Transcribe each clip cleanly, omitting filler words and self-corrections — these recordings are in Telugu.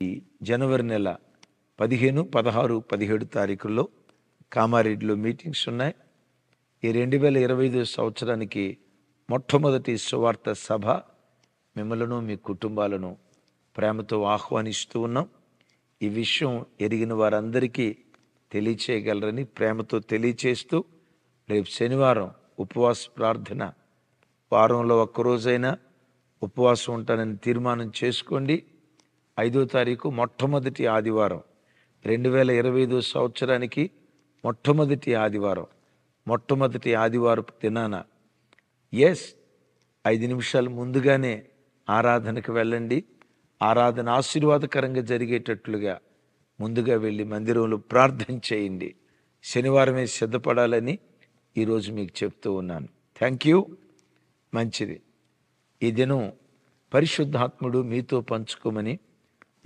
ఈ జనవరి నెల 15, 16, 17 తారీఖుల్లో కామారెడ్డిలో మీటింగ్స్ ఉన్నాయి. ఈ 2025 సంవత్సరానికి మొట్టమొదటి సువార్త సభ మిమ్మలను మీ కుటుంబాలను ప్రేమతో ఆహ్వానిస్తూ ఉన్నాం. ఈ విషయం ఎరిగిన వారందరికీ తెలియచేయగలరని ప్రేమతో తెలియచేస్తూ, రేపు శనివారం ఉపవాస ప్రార్థన, వారంలో ఒక్కరోజైనా ఉపవాసం ఉంటానని తీర్మానం చేసుకోండి. 5వ తారీఖు మొట్టమొదటి ఆదివారం, 2025 సంవత్సరానికి మొట్టమొదటి ఆదివారపు దినాన 5 నిమిషాలు ముందుగానే ఆరాధనకు వెళ్ళండి. ఆరాధన ఆశీర్వాదకరంగా జరిగేటట్లుగా ముందుగా వెళ్ళి మందిరంలో ప్రార్థన చేయండి. శనివారమే సిద్ధపడాలని ఈరోజు మీకు చెప్తూ ఉన్నాను. Thank you. మంచిది. ఈ దినం పరిశుద్ధాత్ముడు మీతో పంచుకోమని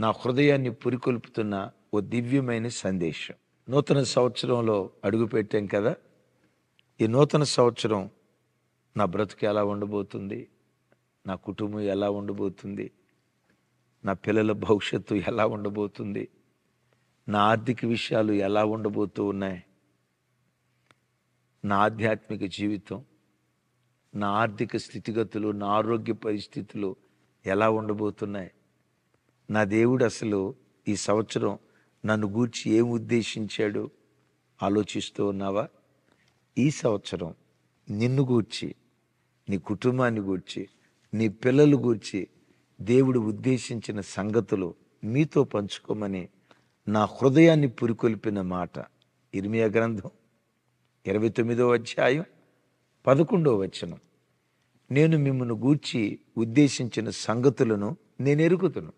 నా హృదయాన్ని పురికొల్పుతున్న ఓ దివ్యమైన సందేశం. నూతన సంవత్సరంలో అడుగుపెట్టాం కదా. ఈ నూతన సంవత్సరం నా బ్రతుకు ఎలా ఉండబోతుంది, నా కుటుంబం ఎలా ఉండబోతుంది, నా పిల్లల భవిష్యత్తు ఎలా ఉండబోతుంది, నా ఆర్థిక విషయాలు ఎలా ఉండబోతూ ఉన్నాయి, నా ఆధ్యాత్మిక జీవితం, నా ఆర్థిక స్థితిగతులు, నా ఆరోగ్య పరిస్థితులు ఎలా ఉండబోతున్నాయి, నా దేవుడు అసలు ఈ సంవత్సరం నన్ను గూర్చి ఏం ఉద్దేశించాడు ఆలోచిస్తూ ఉన్నావా? ఈ సంవత్సరం నిన్ను గూర్చి, నీ కుటుంబాన్ని గూర్చి, నీ పిల్లలు గూర్చి దేవుడు ఉద్దేశించిన సంగతులు మీతో పంచుకోమని నా హృదయాన్ని పురికొల్పిన మాట ఇర్మియా గ్రంథం 29వ అధ్యాయం 11వ వచనం. నేను మిమ్మల్ని గూర్చి ఉద్దేశించిన సంగతులను నేను ఎరుగుదును.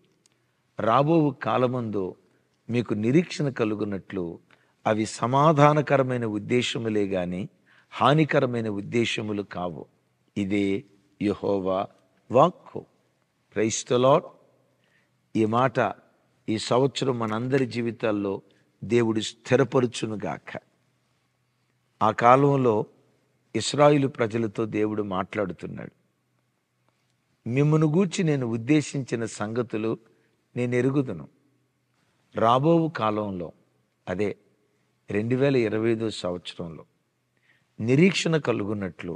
రాబో కాలమందు మీకు నిరీక్షణ కలుగునట్లు అవి సమాధానకరమైన ఉద్దేశములే గాని హానికరమైన ఉద్దేశములు కావు. ఇదే యెహోవా వాక్కు. Praise the Lord. ఈ మాట ఈ సంవత్సరం మనందరి జీవితాల్లో దేవుడు స్థిరపరుచునుగాక. ఆ కాలంలో ఇశ్రాయేలు ప్రజలతో దేవుడు మాట్లాడుతున్నాడు. మిమ్మును గూర్చి నేను ఉద్దేశించిన సంగతులు నేను ఎరుగుదును. రాబో కాలంలో, అదే 2025 సంవత్సరంలో నిరీక్షణ కలుగునట్లు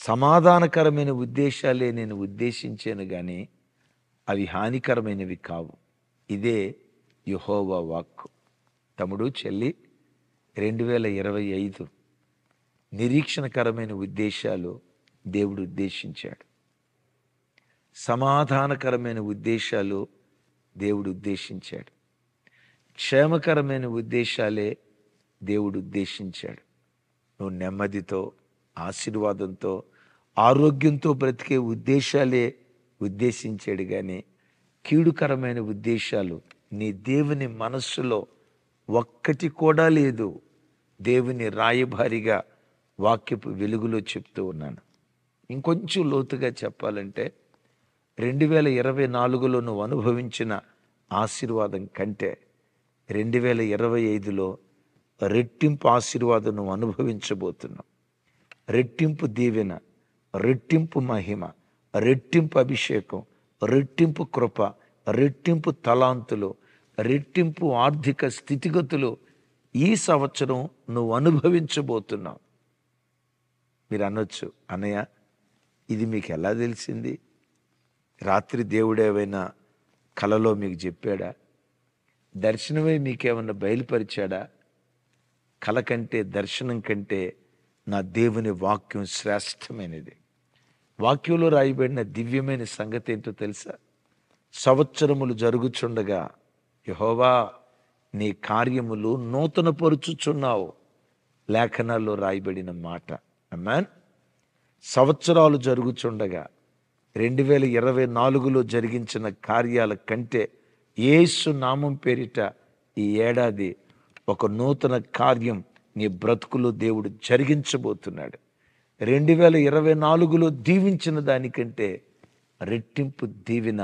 సమాధానకరమైన ఉద్దేశాలే నేను ఉద్దేశించాను కానీ అవి హానికరమైనవి కావు. ఇదే యెహోవా వాక్కు. తమ్ముడు, చెల్లి, 2025 నిరీక్షణకరమైన ఉద్దేశాలు దేవుడు ఉద్దేశించాడు. సమాధానకరమైన ఉద్దేశాలు దేవుడు ఉద్దేశించాడు. క్షేమకరమైన ఉద్దేశాలే దేవుడు ఉద్దేశించాడు. నువ్వు నెమ్మదితో, ఆశీర్వాదంతో, ఆరోగ్యంతో బ్రతికే ఉద్దేశాలే ఉద్దేశించాడు కానీ కీడుకరమైన ఉద్దేశాలు నీ దేవుని మనస్సులో ఒక్కటి కూడా లేదు. దేవుని రాయబారిగా వాక్యపు వెలుగులో చెప్తూ ఉన్నాను. ఇంకొంచెం లోతుగా చెప్పాలంటే 2024లో నువ్వు అనుభవించిన ఆశీర్వాదం కంటే 2025లో రెట్టింపు ఆశీర్వాదం నువ్వు అనుభవించబోతున్నావు. రెట్టింపు దీవెన, రెట్టింపు మహిమ, రెట్టింపు అభిషేకం, రెట్టింపు కృప, రెట్టింపు తలాంతులు, రెట్టింపు ఆర్థిక స్థితిగతులు ఈ సంవత్సరం నువ్వు అనుభవించబోతున్నావు. మీరు అనొచ్చు, అన్నయ్య ఇది మీకు ఎలా తెలిసింది? రాత్రి దేవుడు ఏమైనా కలలో మీకు చెప్పాడా? దర్శనమే మీకేమన్నా బయలుపరిచాడా? కల కంటే, దర్శనం కంటే నా దేవుని వాక్యం శ్రేష్టమైనది. వాక్యంలో రాయబడిన దివ్యమైన సంగతి ఏంటో తెలుసా? సంవత్సరములు జరుగుచుండగా యెహోవా నీ కార్యములు నూతన పరుచుచున్నావు. లేఖనాల్లో రాయబడిన మాట. ఆమేన్. సంవత్సరాలు జరుగుచుండగా 2024లో జరిగించిన కార్యాల కంటే యేసు నామం పేరిట ఈ ఏడాది ఒక నూతన కార్యం నీ బ్రతుకులో దేవుడు జరిగించబోతున్నాడు. 2024లో దీవించిన దానికంటే రెట్టింపు దీవెన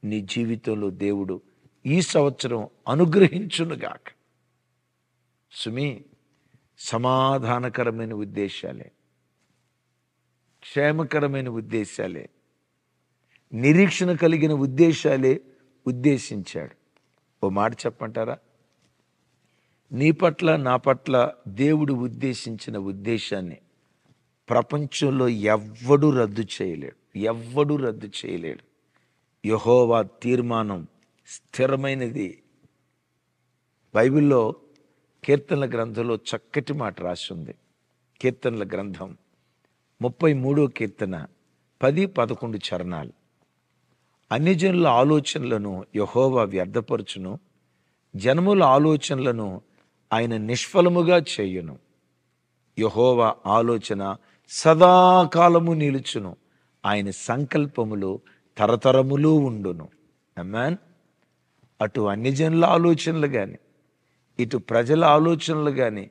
నీ జీవితంలో దేవుడు ఈ సంవత్సరం అనుగ్రహించునుగాక. సుమి, సమాధానకరమైన ఉద్దేశాలే, క్షేమకరమైన ఉద్దేశాలే, నిరీక్షణ కలిగిన ఉద్దేశాలే ఉద్దేశించాడు. ఓ మాట చెప్పంటారా? నీ పట్ల నా పట్ల దేవుడు ఉద్దేశించిన ఉద్దేశాన్ని ప్రపంచంలో ఎవ్వడు రద్దు చేయలేడు. ఎవ్వడు రద్దు చేయలేడు. యెహోవా తీర్మానం స్థిరమైనది. బైబిల్లో కీర్తనల గ్రంథంలో చక్కటి మాట రాసి ఉంది. కీర్తనల గ్రంథం 33వ కీర్తన 10-11 చరణాలు. అన్యజనుల ఆలోచనలను యెహోవా వ్యర్థపరచును, జనముల ఆలోచనలను ఆయన నిష్ఫలముగా చేయును. యెహోవా ఆలోచన సదాకాలము నిలుచును, ఆయన సంకల్పములు తరతరములు ఉండును. ఆమేన్. అటు అన్యజనుల ఆలోచనలు కానీ ఇటు ప్రజల ఆలోచనలు కానీ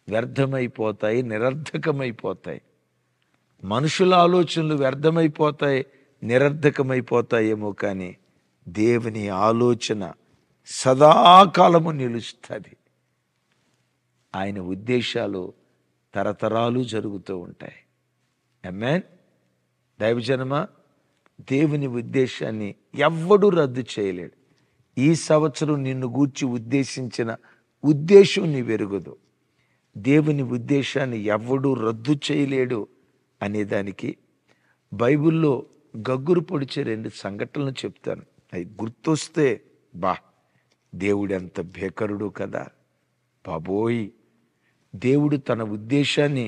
వ్యర్థమైపోతాయి, నిరర్ధకమైపోతాయి. మనుషుల ఆలోచనలు వ్యర్థమైపోతాయి, నిరర్ధకమైపోతాయేమో, కానీ దేవుని ఆలోచన సదాకాలము నిలుస్తుంది. ఆయన ఉద్దేశాలు తరతరాలు జరుగుతూ ఉంటాయి. ఆమేన్. దైవజనమా, దేవుని ఉద్దేశాన్ని ఎవ్వడూ రద్దు చేయలేడు. ఈ సంవత్సరం నిన్ను గూర్చి ఉద్దేశించిన ఉద్దేశం నీ వెరుగదు. దేవుని ఉద్దేశాన్ని ఎవ్వడూ రద్దు చేయలేడు అనేదానికి బైబిల్లో గగ్గురు పొడిచే 2 సంఘటనలు చెప్తాను. అవి గుర్తొస్తే దేవుడు ఎంత భేకరుడు కదా బాబోయ్. దేవుడు తన ఉద్దేశాన్ని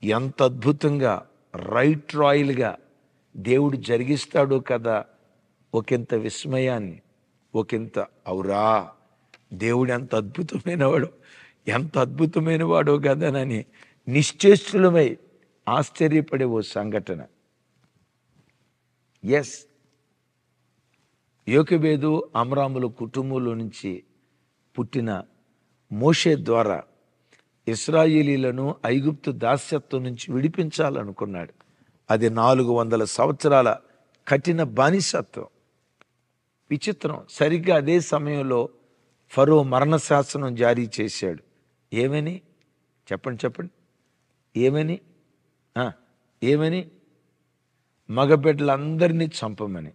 ఎంత అద్భుతంగా రైట్ రాయల్గా దేవుడు జరిగిస్తాడో కదా. ఒకంత విస్మయాన్ని, ఒకంత ఔరా దేవుడు ఎంత అద్భుతమైన వాడో కదనని నిశ్చేష్టులమై ఆశ్చర్యపడే ఓ సంఘటన. ఎస్, యోకెబేదు అమ్రాముల కుటుంబంలో నుంచి పుట్టిన మోషే ద్వారా ఇశ్రాయేలీలను ఐగుప్తు దాస్యత్వం నుంచి విడిపించాలనుకున్నాడు. అది 400 సంవత్సరాల కఠిన బానిసత్వం. విచిత్రం, సరిగ్గా అదే సమయంలో ఫరో మరణశాసనం జారీ చేశాడు. ఏమని చెప్పండి ఏమని మగబిడ్డలందరినీ చంపమని.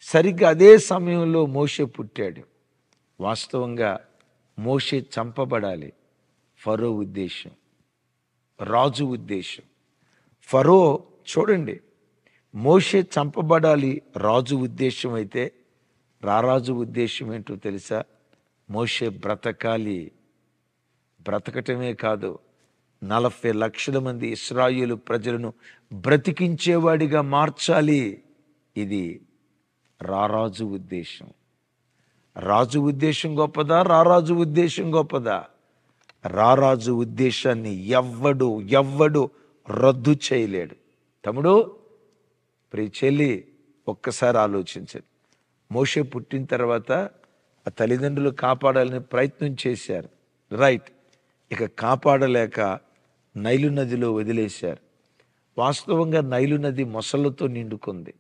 సరిగ్గా అదే సమయంలో మోషే పుట్టాడు. వాస్తవంగా మోషే చంపబడాలి. ఫరో ఉద్దేశం, రాజు ఉద్దేశం. ఫరో చూడండి, మోషే చంపబడాలి రాజు ఉద్దేశం అయితే, రారాజు ఉద్దేశం ఏంటో తెలుసా? మోషే బ్రతకాలి. బ్రతకటమే కాదు, 40 లక్షల మంది ఇశ్రాయేలు ప్రజలను బ్రతికించేవాడిగా మార్చాలి. ఇది రారాజు ఉద్దేశం. రాజు ఉద్దేశం గొప్పదా? రారాజు ఉద్దేశం గొప్పదా? రారాజు ఉద్దేశాన్ని ఎవ్వడు రద్దు చేయలేడు. తమ్ముడు, ప్రియ చెల్లి, ఒక్కసారి ఆలోచించండి. మోషే పుట్టిన తర్వాత ఆ తల్లిదండ్రులు కాపాడాలని ప్రయత్నం చేశారు. రైట్. ఇక కాపాడలేక నైలు నదిలో వదిలేశారు. వాస్తవంగా నైలు నది మొసళ్ళతో నిండుకుంది.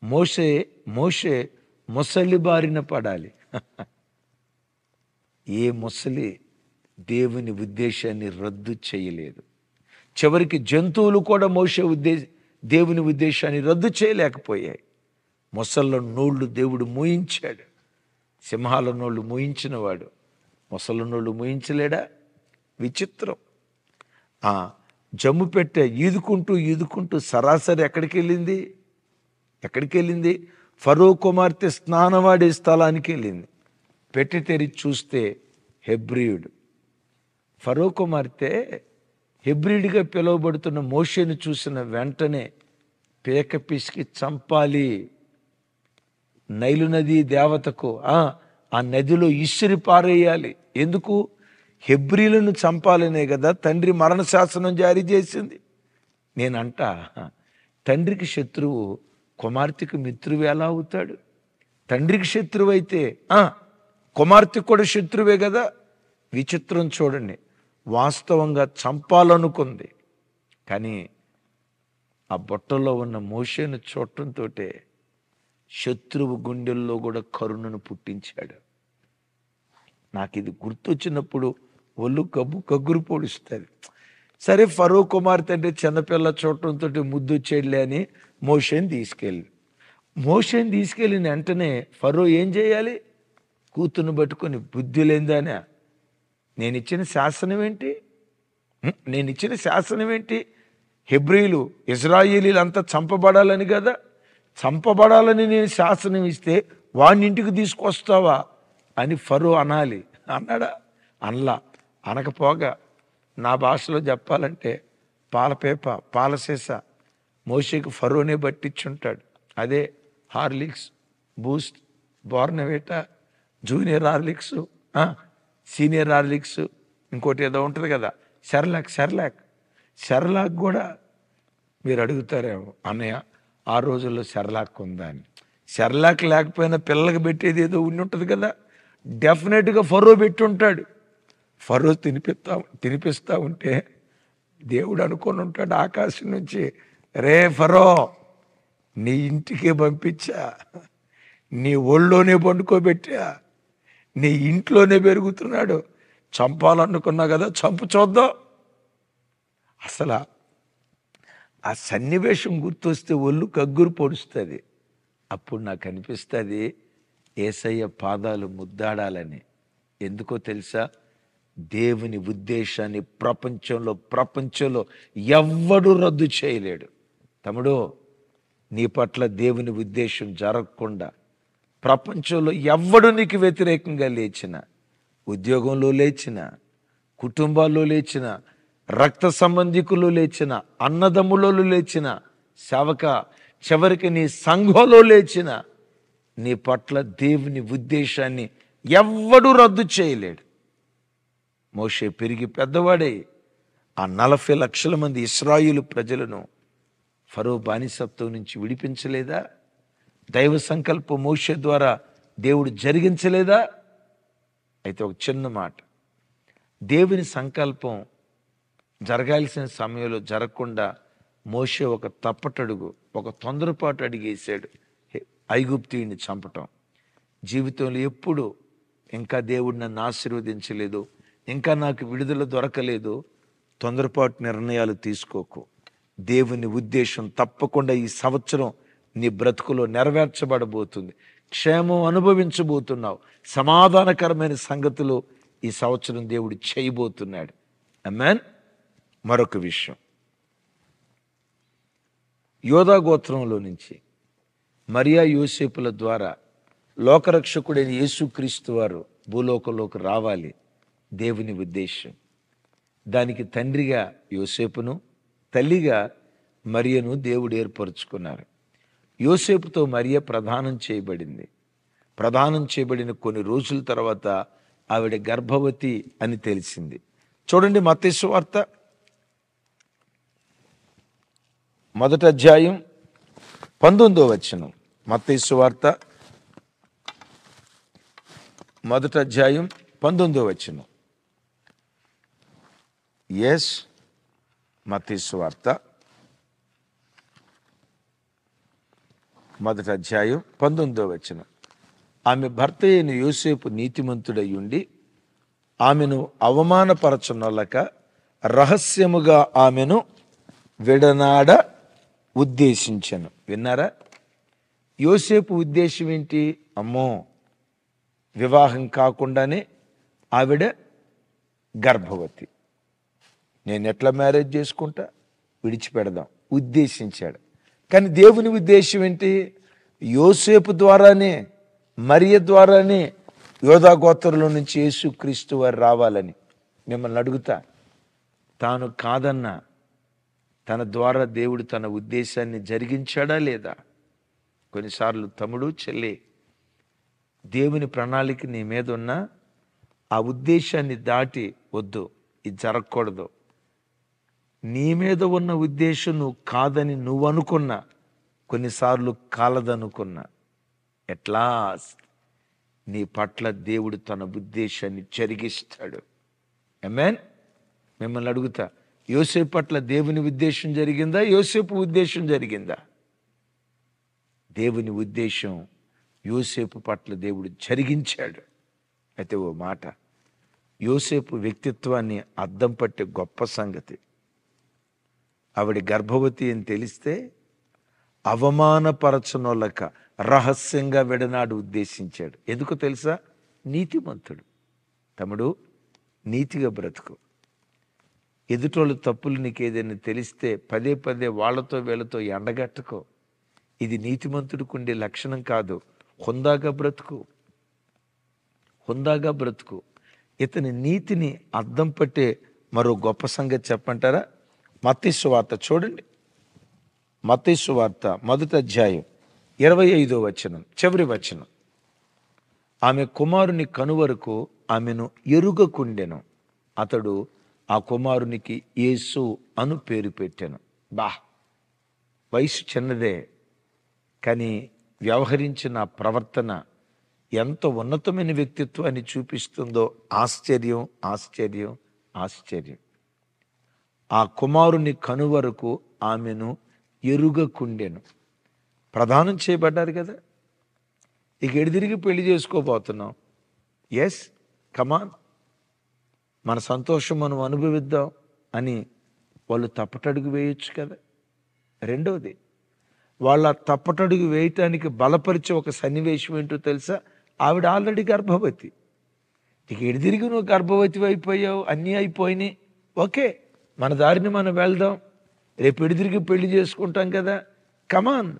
మోషే మొసలి బారిన పడాలి. ఏ మొసలి దేవుని ఉద్దేశాన్ని రద్దు చేయలేదు. చివరికి జంతువులు కూడా దేవుని ఉద్దేశాన్ని రద్దు చేయలేకపోయాయి. మొసళ్ళ నోళ్ళు దేవుడు మూయించాడు. సింహాల నోళ్ళు మూయించిన వాడు మొసళ్ళ నోళ్ళు మూయించలేడా? విచిత్రం. జమ్ము పెట్టే ఈదుకుంటూ సరాసరి ఎక్కడికి వెళ్ళింది? ఫరో కుమార్తె స్నానవాడే స్థలానికి వెళ్ళింది. పెట్టి తెరిచి చూస్తే హెబ్రీయుడు. ఫరో కుమార్తె హెబ్రీయుడిగా పిలువబడుతున్న మోషేను చూసిన వెంటనే పేక పిసికి చంపాలి. నైలు నది దేవతకు ఆ నదిలో ఇసిరి పారేయాలి. ఎందుకు? హెబ్రీలను చంపాలనే కదా తండ్రి మరణశాసనం జారీ చేసింది. నేనంట, తండ్రికి శత్రువు కుమార్తెకు మిత్రువు ఎలా అవుతాడు? తండ్రికి శత్రువు అయితే కుమార్తెకు కూడా శత్రువే కదా. విచిత్రం చూడండి. వాస్తవంగా చంపాలనుకుంది, కానీ ఆ బొట్టలో ఉన్న మోషేను చూడటంతో శత్రువు గుండెల్లో కూడా కరుణను పుట్టించాడు. నాకు ఇది గుర్తొచ్చినప్పుడు ఒళ్ళు కగ్గురు పొడుస్తుంది. సరే, ఫరో కుమార్తె అంటే చిన్నపిల్ల చూడటంతో ముద్దు వచ్చేయలే అని మోషేని తీసుకెళ్ళి మోషేని తీసుకెళ్ళిన వెంటనే ఫరో ఏం చేయాలి? కూతుర్ని పట్టుకొని బుద్ధి లేదానా, నేనిచ్చిన శాసనం ఏంటి? నేనిచ్చిన శాసనం ఏంటి? హెబ్రీలు ఇజ్రాయేలీలు అంతా చంపబడాలని కదా, చంపబడాలని నేను శాసనం ఇస్తే వాడిని ఇంటికి తీసుకొస్తావా అని ఫరో అనాలి. అన్నాడా? అనలా. అనకపోగా నా భాషలో చెప్పాలంటే పాలపేప పాలసీస మోషేకి ఫరోనే పట్టించుంటాడు. అదే Horlicks, Boost, Bournvita, junior Horlicks, senior Horlicks, ఇంకోటి ఏదో ఉంటుంది కదా, సెర్లాక్ కూడా మీరు అడుగుతారేమో, అన్నయ్య ఆ రోజుల్లో సెర్లాక్ ఉందా అని. సెర్లాక్ లేకపోయినా పిల్లలకు పెట్టేది ఏదో ఉండి ఉంటుంది కదా, డెఫినెట్గా ఫరో పెట్టి ఉంటాడు. ఫరో తినిపిస్తా ఉంటే దేవుడు అనుకొని ఉంటాడు ఆకాశం నుంచి, రే ఫరో, నీ ఇంటికే పంపించా, నీ ఒళ్ళోనే పండుకోబెట్టా, నీ ఇంట్లోనే పెరుగుతున్నాడు, చంపాలనుకున్నా కదా, చంపు చూద్దాం. అసలు ఆ సన్నివేశం గుర్తొస్తే ఒళ్ళు కగ్గురు పొడుస్తుంది. అప్పుడు నాకు అనిపిస్తుంది యేసయ్య పాదాలు ముద్దాడాలని. ఎందుకో తెలుసా? దేవుని ఉద్దేశాన్ని ప్రపంచంలో ఎవ్వడు రద్దు చేయలేడు. తమ్ముడు, నీ పట్ల దేవుని ఉద్దేశం జరగకుండా ప్రపంచంలో ఎవ్వడు నీకు వ్యతిరేకంగా లేచిన, ఉద్యోగంలో లేచిన, కుటుంబాల్లో లేచిన, రక్త సంబంధికులు లేచిన, అన్నదమ్ములలో లేచిన, సేవక చివరికి నీ సంఘంలో లేచిన, నీ పట్ల దేవుని ఉద్దేశాన్ని ఎవ్వడు రద్దు చేయలేడు. మోషే పెరిగి పెద్దవాడే ఆ 40 లక్షల మంది ఇశ్రాయేలు ప్రజలను ఫరో బానిసత్వం నుంచి విడిపించలేదా? దైవ సంకల్పం మోషే ద్వారా దేవుడు జరిగించలేదా? అయితే ఒక చిన్న మాట, దేవుని సంకల్పం జరగాల్సిన సమయంలో జరగకుండా మోషే ఒక తప్పటడుగు, ఒక తొందరపాటు అడిగేశాడు, ఐగుప్తీయుని చంపటం. జీవితంలో ఎప్పుడు ఇంకా దేవుడు నన్ను ఆశీర్వదించలేదు, ఇంకా నాకు విడుదల దొరకలేదు, తొందరపాటు నిర్ణయాలు తీసుకోకు. దేవుని ఉద్దేశం తప్పకుండా ఈ సంవత్సరం నీ బ్రతుకులో నెరవేర్చబడబోతుంది. క్షేమం అనుభవించబోతున్నావు. సమాధానకరమైన సంగతులు ఈ సంవత్సరం దేవుడు చేయబోతున్నాడు. ఆమేన్. మరొక విషయం, యోధా గోత్రంలో నుంచి మరియా యోసేపుల ద్వారా లోకరక్షకుడైన యేసుక్రీస్తు వారు భూలోకంలోకి రావాలి. దేవుని ఉద్దేశం. దానికి తండ్రిగా యోసేపును, తల్లిగా మరియను దేవుడు ఏర్పరచుకున్నారు. యోసేపుతో మరియ ప్రదానం చేయబడింది. ప్రదానం చేయబడిన కొన్ని రోజుల తర్వాత ఆవిడ గర్భవతి అని తెలిసింది. చూడండి, మత్తయి సువార్త 1వ అధ్యాయం 19వ వచనం. మత్తయి సువార్త 1వ అధ్యాయం 19వ వచనం. మత్తయి సువార్త 1వ అధ్యాయం 19వ వచనం. ఆమె భర్త అయిన యోసేపు నీతిమంతుడై ఉండి ఆమెను అవమానపరచనొల్లక రహస్యముగా ఆమెను విడనాడ ఉద్దేశించెను. విన్నారా? యోసేపు ఉద్దేశం ఏంటి? అమ్మో, వివాహం కాకుండానే ఆవిడ గర్భవతి, నేను ఎట్లా మ్యారేజ్ చేసుకుంటా, విడిచిపెడదాం ఉద్దేశించాడు. కానీ దేవుని ఉద్దేశం ఏంటి? యోసేపు ద్వారానే, మరియ ద్వారానే యోధా గోత్రంలో నుంచి యేసుక్రీస్తు వారు రావాలని. మిమ్మల్ని అడుగుతా, తాను కాదన్నా తన ద్వారా దేవుడు తన ఉద్దేశాన్ని జరిగించాడా లేదా? కొన్నిసార్లు తమ్ముడు, చెల్లి, దేవుని ప్రణాళిక నీ మీద ఉన్న ఆ ఉద్దేశాన్ని దాటి వద్దు, ఇది జరగకూడదు, నీ మీద ఉన్న ఉద్దేశం నువ్వు కాదని నువ్వు అనుకున్నా, కొన్నిసార్లు కాలదనుకున్నా, ఎట్లా నీ పట్ల దేవుడు తన ఉద్దేశాన్ని జరిగిస్తాడు. ఆమేన్. మిమ్మల్ని అడుగుతా, యోసేపు పట్ల దేవుని ఉద్దేశం జరిగిందా? యోసేపు ఉద్దేశం జరిగిందా? దేవుని ఉద్దేశం యోసేపు పట్ల దేవుడు జరిగించాడు. అయితే ఓ మాట, యోసేపు వ్యక్తిత్వాన్ని అద్దం పట్టే గొప్ప సంగతి, ఆవిడ గర్భవతి అని తెలిస్తే అవమానపరచనోళ్ళక రహస్యంగా విడనాడు ఉద్దేశించాడు. ఎందుకు తెలుసా? నీతిమంతుడు. తమ్ముడు, నీతిగా బ్రతుకు. ఎదుటోళ్ళు తప్పులు నీకు ఏదైనా తెలిస్తే పదే పదే వాళ్ళతో వీళ్ళతో ఎండగట్టుకో. ఇది నీతిమంతుడికి ఉండే లక్షణం కాదు. హుందాగా బ్రతుకు, హుందాగా బ్రతుకు. ఇతని నీతిని అద్దం పట్టే మరో గొప్ప సంగతి చెప్పంటారా? మత్తయి సువార్త చూడండి. మత్తయి సువార్త 1వ అధ్యాయం 25వ వచనం, చివరి వచనం. ఆమె కుమారుని కనువరకు ఆమెను ఎరుగకుండెను. అతడు ఆ కుమారునికి యేసు అను పేరు పెట్టాను. వయసు చిన్నదే, కానీ వ్యవహరించిన ప్రవర్తన ఎంత ఉన్నతమైన వ్యక్తిత్వాన్ని చూపిస్తుందో ఆశ్చర్యం, ఆశ్చర్యం, ఆశ్చర్యం. ఆ కుమారుని కనువరకు ఆమెను ఎరుగకుండెను. ప్రదానం చేయబడ్డారు కదా, ఇక ఎడిదిరిగి పెళ్లి చేసుకోబోతున్నాం. ఎస్, కమాన్, మన సంతోషం మనం అనుభవిద్దాం అని వాళ్ళు తప్పటడుగు వేయొచ్చు కదా. రెండవది, వాళ్ళ తప్పటడుగు వేయటానికి బలపరిచే ఒక సన్నివేశం ఏంటో తెలుసా? ఆవిడ ఆల్రెడీ గర్భవతి. ఇక ఎడిదిరిగి నువ్వు గర్భవతి అయిపోయావు, అన్నీ అయిపోయినాయి, ఓకే, మన దారిని మనం వెళ్దాం, రేపు ఎడిదిరిగి పెళ్లి చేసుకుంటాం కదా, కమాన్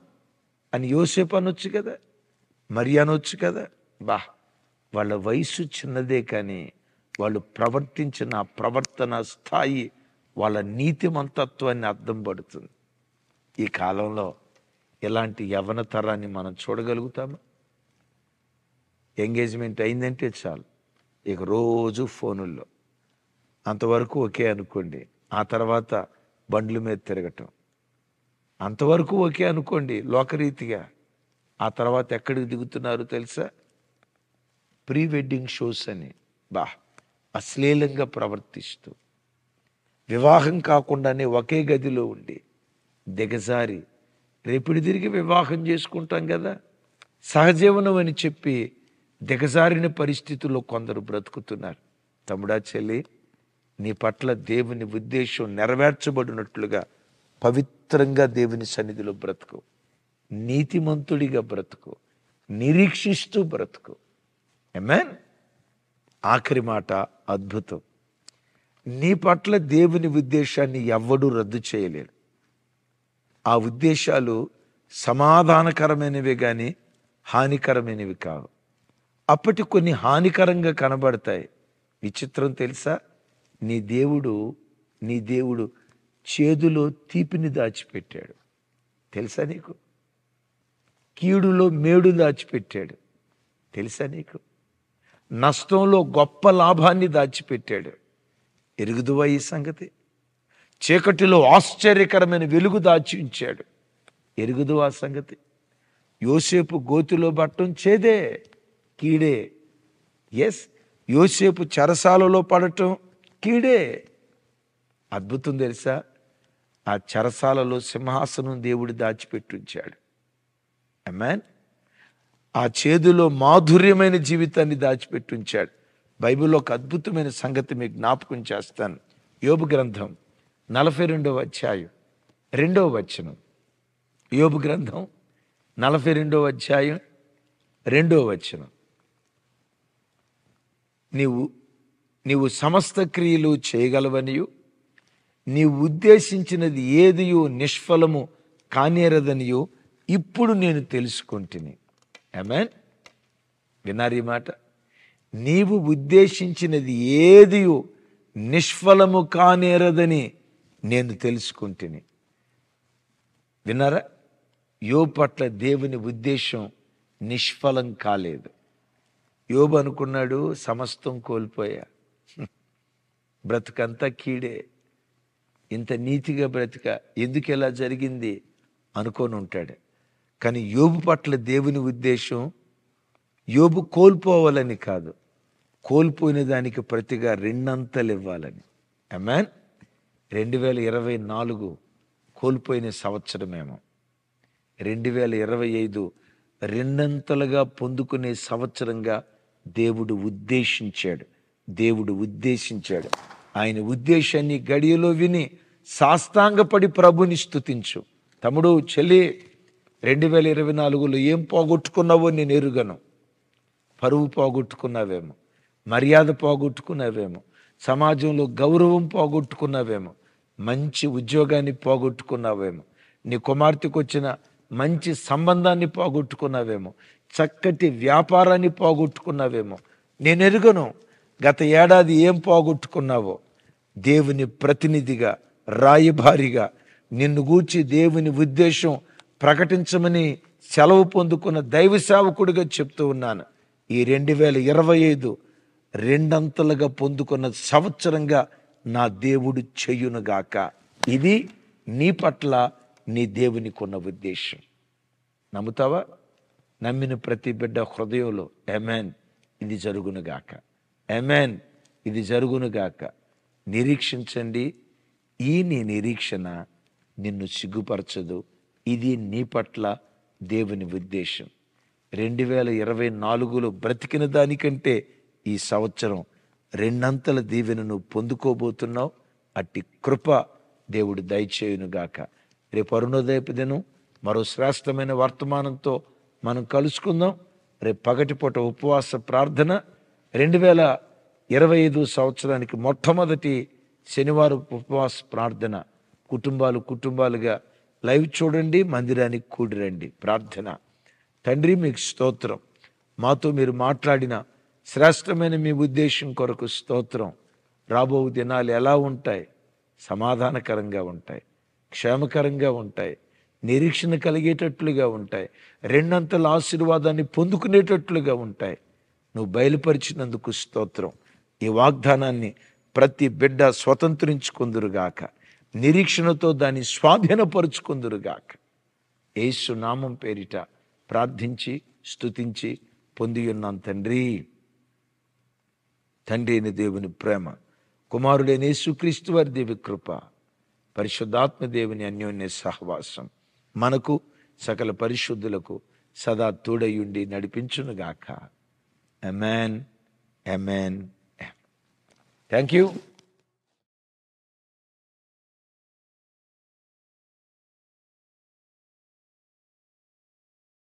అని యోసేపు అనొచ్చు కదా, మరి అనొచ్చు కదా. వాళ్ళ వయసు చిన్నదే, కానీ వాళ్ళు ప్రవర్తించిన ప్రవర్తన స్థాయి వాళ్ళ నీతిమంతత్వాన్ని అర్థం పడుతుంది. ఈ కాలంలో ఇలాంటి యవ్వన తరాన్ని మనం చూడగలుగుతామా? ఎంగేజ్మెంట్ అయిందంటే చాలు, ఇక రోజు ఫోనుల్లో. అంతవరకు ఓకే అనుకోండి, ఆ తర్వాత బండ్ల మీద తిరగటం, అంతవరకు ఓకే అనుకోండి లోకరీతిగా. ఆ తర్వాత ఎక్కడికి దిగుతున్నారు తెలుసా? ప్రీ వెడ్డింగ్ షోస్ అని అశ్లీలంగా ప్రవర్తిస్తూ, వివాహం కాకుండానే ఒకే గదిలో ఉండి దిగజారి రేపిడి తిరిగి వివాహం చేసుకుంటాం కదా, సహజీవనం అని చెప్పి దిగజారిన పరిస్థితుల్లో కొందరు బ్రతుకుతున్నారు. తమ్ముడా, చెల్లి, నీ పట్ల దేవుని ఉద్దేశం నెరవేర్చబడినట్లుగా పవిత్రంగా దేవుని సన్నిధిలో బ్రతుకు, నీతిమంతుడిగా బ్రతుకు, నిరీక్షిస్తూ బ్రతుకు. ఆమేన్. ఆఖరి మాట అద్భుతం. నీ పట్ల దేవుని ఉద్దేశాన్ని ఎవ్వడూ రద్దు చేయలేడు. ఆ ఉద్దేశాలు సమాధానకరమైనవి కానీ హానికరమైనవి కావు. అప్పటి కొన్ని హానికరంగా కనబడతాయి. విచిత్రం తెలుసా? నీ దేవుడు చేదులో తీపిని దాచిపెట్టాడు. తెలుసా నీకు? కీడులో మేడు దాచిపెట్టాడు. తెలుసా నీకు? నష్టంలో గొప్ప లాభాన్ని దాచిపెట్టాడు. ఎరుగుదువా ఈ సంగతి? చీకటిలో ఆశ్చర్యకరమైన వెలుగు దాచి ఉంచాడు. ఎరుగుదువా సంగతి? యోసేపు గోతిలో పట్టడం చేదే, కీడే. ఎస్, యోసేపు చెరసాలలో పడటం కీడే. అద్భుతం తెలుసా? ఆ చెరసాలలో సింహాసనం దేవుడు దాచిపెట్టించాడు. ఆమేన్. ఆ చేదులో మాధుర్యమైన జీవితాన్ని దాచిపెట్టించాడు. బైబిల్లో ఒక అద్భుతమైన సంగతి మీకు జ్ఞాపకం చేస్తాను. యోబు గ్రంథం 42వ అధ్యాయం 2వ వచనం. యోబు గ్రంథం 42వ అధ్యాయం 2వ వచనం. నీవు సమస్త క్రియలు చేయగలవనియు, నీవు ఉద్దేశించినది ఏదియో నిష్ఫలము కానేరదనియు ఇప్పుడు నేను తెలుసుకుంటుని. ఆమేన్. విన్నారు ఈ మాట? నీవు ఉద్దేశించినది ఏదియో నిష్ఫలము కానేరదని నేను తెలుసుకుంటుని. విన్నారా? యోబు పట్ల దేవుని ఉద్దేశం నిష్ఫలం కాలేదు. యోబు అనుకున్నాడు, సమస్తం కోల్పోయా, బ్రతుకంతా కీడే, ఇంత నీతిగా బ్రతిక ఎందుకు ఇలా జరిగింది అనుకొని ఉంటాడు. కానీ యోబు పట్ల దేవుని ఉద్దేశం యోబు కోల్పోవాలని కాదు, కోల్పోయిన దానికి ప్రతిగా రెండంతలు ఇవ్వాలని. ఆమేన్. 2024 కోల్పోయిన సంవత్సరమేమో, 2025 రెండంతలుగా పొందుకునే సంవత్సరంగా దేవుడు ఉద్దేశించాడు. ఆయన ఉద్దేశాన్ని గడియలో విని సాష్టాంగపడి ప్రభుని స్తుతించు. తమ్ముడు, చెల్లి, 2024లో ఏం పోగొట్టుకున్నావో నేను ఎరుగను. పరువు పోగొట్టుకున్నావేమో, మర్యాద పోగొట్టుకున్నావేమో, సమాజంలో గౌరవం పోగొట్టుకున్నావేమో, మంచి ఉద్యోగాన్ని పోగొట్టుకున్నావేమో, నీ కుమార్తెకు వచ్చిన మంచి సంబంధాన్ని పోగొట్టుకున్నావేమో, చక్కటి వ్యాపారాన్ని పోగొట్టుకున్నావేమో. నేను ఎరుగను గత ఏడాది ఏం పోగొట్టుకున్నావో. దేవుని ప్రతినిధిగా, రాయబారిగా నిన్ను గూర్చి దేవుని ఉద్దేశం ప్రకటించమని సెలవు పొందుకున్న దైవ సేవకుడిగా చెప్తూ ఉన్నాను. ఈ 2025 రెండంతలుగా పొందుకున్న సంవత్సరంగా నా దేవుడు చెయ్యునుగాక. ఇది నీ పట్ల నీ దేవునికి ఉన్న ఉద్దేశం. నమ్ముతావా? నమ్మిన ప్రతి బిడ్డ హృదయంలో ఆమేన్, ఇది జరుగునుగాక, ఆమేన్, ఇది జరుగునుగాక నిరీక్షించండి. నీ నిరీక్షణ నిన్ను సిగ్గుపరచదు. ఇది నీ పట్ల దేవుని ఉద్దేశం. 2024లో బ్రతికిన దానికంటే ఈ సంవత్సరం రెండంతల దీవెనను పొందుకోబోతున్నావు. అట్టి కృప దేవుడు దయచేయునుగాక. రేపు అరుణోదయపు దినం మరో శ్రేష్టమైన వర్తమానంతో మనం కలుసుకుందాం. రేపు పగటిపూట ఉపవాస ప్రార్థన. 2025 సంవత్సరానికి మొట్టమొదటి శనివారం ఉపవాస ప్రార్థన. కుటుంబాలుగా లైవ్ చూడండి, మందిరానికి కూడిరండి. ప్రార్థన. తండ్రి, మీకు స్తోత్రం. మాతో మీరు మాట్లాడిన శ్రేష్టమైన మీ ఉద్దేశం కొరకు స్తోత్రం. రాబో దినాలు ఎలా ఉంటాయి? సమాధానకరంగా ఉంటాయి, క్షేమకరంగా ఉంటాయి, నిరీక్షణ కలిగేటట్లుగా ఉంటాయి, రెండంతల ఆశీర్వాదాన్ని పొందుకునేటట్లుగా ఉంటాయి. నువ్వు బయలుపరిచినందుకు స్తోత్రం. ఈ వాగ్దానాన్ని ప్రతి బిడ్డ స్వతంత్రించుకుందురుగాక, నిరీక్షణతో దాన్ని స్వాధీనపరుచుకుందురుగాక. యేసు నామం పేరిట ప్రార్థించి స్తుతించి పొందియున్నాం తండ్రి. తండ్రి అయిన దేవుని ప్రేమ, కుమారుడైన యేసుక్రీస్తు వారి దేవి కృప, పరిశుద్ధాత్మ దేవుని అన్యోన్య సహవాసం మనకు సకల పరిశుద్ధులకు సదా తోడయుండి నడిపించునుగాక. Amen, amen. Thank you.